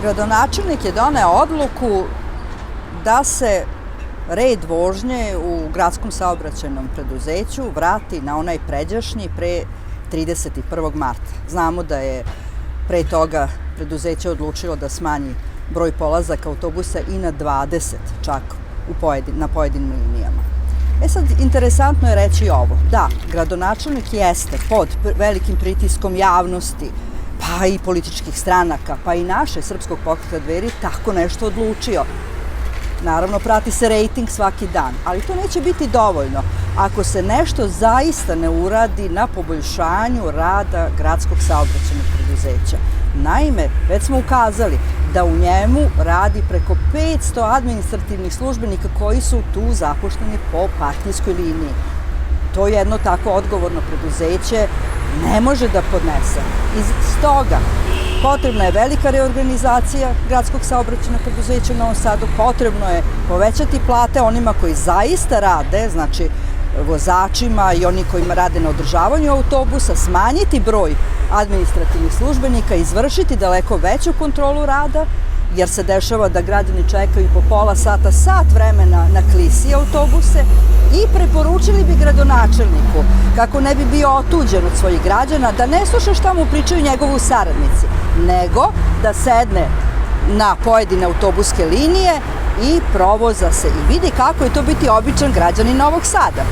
Gradonačelnik je doneo odluku da se red vožnje u gradskom saobraćajnom preduzeću vrati na onaj pređašnji pre 31. marta. Znamo da je pre toga preduzeće odlučilo da smanji broj polazaka autobusa i na 20 čak na pojedinim linijama. Sad, interesantno je reći ovo. Da, gradonačelnik jeste pod velikim pritiskom javnosti, pa i političkih stranaka, pa i naše Srpskog pokreta Dveri tako nešto odlučio. Naravno, prati se rejting svaki dan, ali to neće biti dovoljno ako se nešto zaista ne uradi na poboljšanju rada gradskog saobraćajnog preduzeća. Naime, već smo ukazali da u njemu radi preko 500 administrativnih službenika koji su tu zaposleni po partijskoj liniji. To jedno tako odgovorno preduzeće ne može da podnese. Iz toga potrebna je velika reorganizacija gradskog saobraćajnog preduzeća u Novom Sadu, potrebno je povećati plate onima koji zaista rade, znači vozačima i oni koji rade na održavanju autobusa, smanjiti broj administrativnih službenika, izvršiti daleko veću kontrolu rada, jer se dešava da građani čekaju po pola sata, sat vremena na klisi autobuse, i preporučili bi gradonačelniku, kako ne bi bio otuđen od svojih građana, da ne sluša šta mu pričaju njegovu saradnici, nego da sedne na pojedine autobuske linije i provoza se i vidi kako je to biti običan građanin Novog Sada.